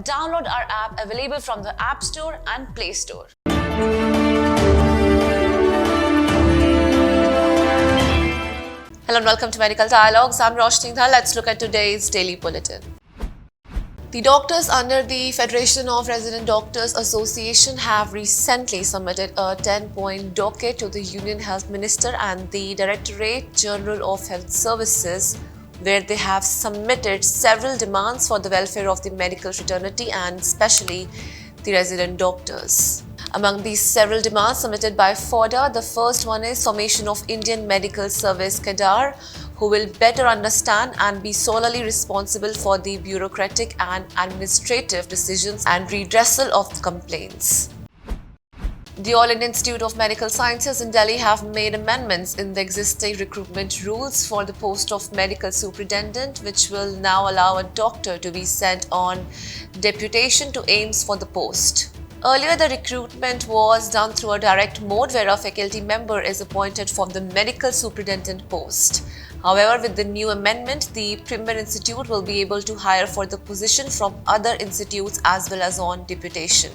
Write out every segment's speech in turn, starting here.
Download our app available from the App Store and Play Store. Hello and welcome to Medical Dialogues. I'm Roshni Dhar. Let's look at today's daily bulletin. The doctors under the Federation of Resident Doctors Association have recently submitted a 10-point docket to the Union Health Minister and the Directorate General of Health Services, where they have submitted several demands for the welfare of the medical fraternity and especially the resident doctors. Among these several demands submitted by FODA, the first one is formation of Indian Medical Service Cadre, who will better understand and be solely responsible for the bureaucratic and administrative decisions and redressal of complaints. The All India Institute of Medical Sciences in Delhi have made amendments in the existing recruitment rules for the post of medical superintendent, which will now allow a doctor to be sent on deputation to AIIMS for the post. Earlier, the recruitment was done through a direct mode where a faculty member is appointed for the medical superintendent post. However, with the new amendment, the Premier Institute will be able to hire for the position from other institutes as well as on deputation.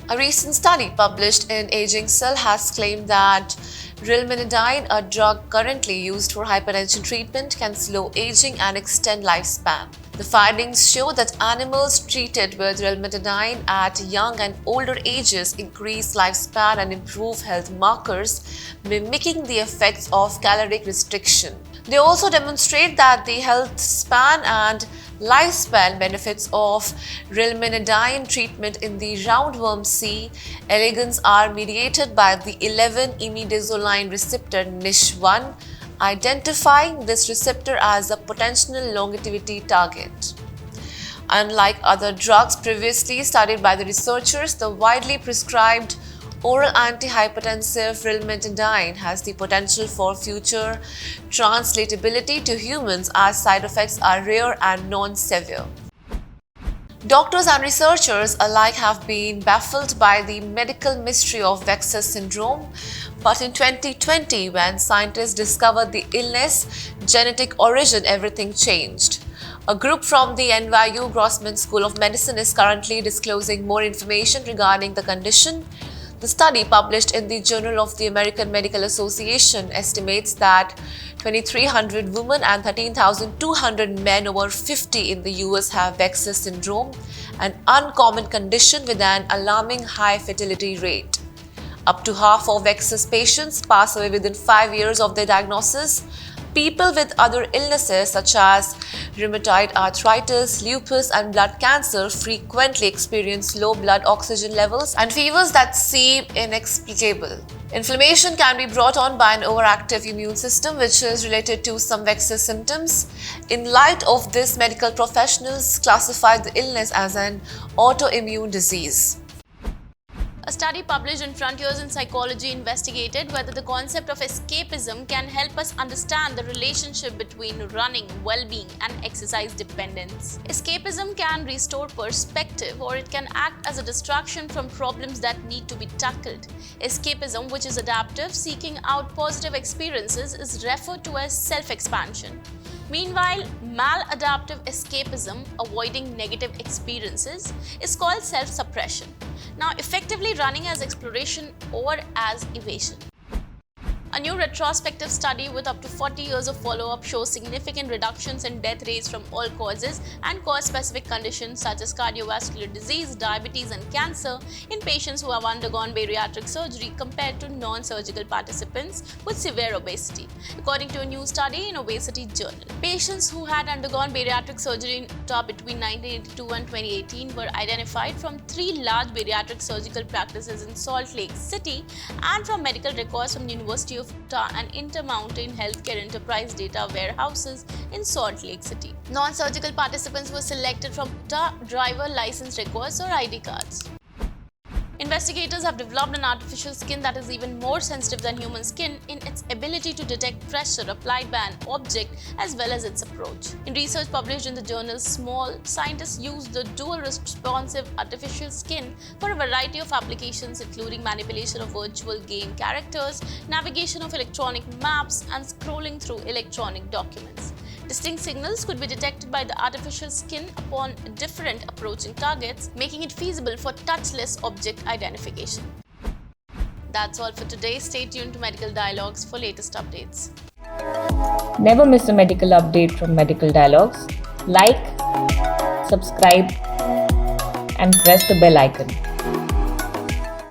A recent study published in Aging Cell has claimed that Rilmenidine, a drug currently used for hypertension treatment, can slow aging and extend lifespan. The findings show that animals treated with Rilmenidine at young and older ages increase lifespan and improve health markers, mimicking the effects of caloric restriction. They also demonstrate that the health span and lifespan benefits of Rilmenidine treatment in the roundworm C. elegans are mediated by the 11-imidazoline receptor NISH1, identifying this receptor as a potential longevity target. Unlike other drugs previously studied by the researchers, the widely prescribed oral antihypertensive Rilmenidine has the potential for future translatability to humans as side effects are rare and non-severe. Doctors and researchers alike have been baffled by the medical mystery of VEXAS syndrome, but in 2020, when scientists discovered the illness' genetic origin, everything changed. A group from the NYU Grossman School of Medicine is currently disclosing more information regarding the condition. The study, published in the Journal of the American Medical Association, estimates that 2,300 women and 13,200 men over 50 in the US have VEXAS syndrome, an uncommon condition with an alarming high fertility rate. Up to half of VEXAS patients pass away within 5 years of their diagnosis. People with other illnesses such as rheumatoid arthritis, lupus, and blood cancer frequently experience low blood oxygen levels and fevers that seem inexplicable. Inflammation can be brought on by an overactive immune system, which is related to some VEXAS symptoms. In light of this, medical professionals classify the illness as an autoimmune disease. A study published in Frontiers in Psychology investigated whether the concept of escapism can help us understand the relationship between running, well-being, and exercise dependence. Escapism can restore perspective, or it can act as a distraction from problems that need to be tackled. Escapism, which is adaptive, seeking out positive experiences, is referred to as self-expansion. Meanwhile, maladaptive escapism, avoiding negative experiences, is called self-suppression. Now, effectively running as exploration or as evasion. A new retrospective study with up to 40 years of follow-up shows significant reductions in death rates from all causes and cause-specific conditions such as cardiovascular disease, diabetes, and cancer in patients who have undergone bariatric surgery compared to non-surgical participants with severe obesity, according to a new study in Obesity Journal. Patients who had undergone bariatric surgery in Utah between 1982 and 2018 were identified from 3 large bariatric surgical practices in Salt Lake City and from medical records from the University of Utah and Intermountain Healthcare Enterprise data warehouses in Salt Lake City. Non-surgical participants were selected from Utah driver license records or ID cards. Investigators have developed an artificial skin that is even more sensitive than human skin in its ability to detect pressure applied by an object as well as its approach. In research published in the journal Small, scientists used the dual-responsive artificial skin for a variety of applications including manipulation of virtual game characters, navigation of electronic maps, and scrolling through electronic documents. Distinct signals could be detected by the artificial skin upon different approaching targets, making it feasible for touchless object identification. That's all for today. Stay tuned to Medical Dialogues for latest updates. Never miss a medical update from Medical Dialogues. Like, subscribe, and press the bell icon.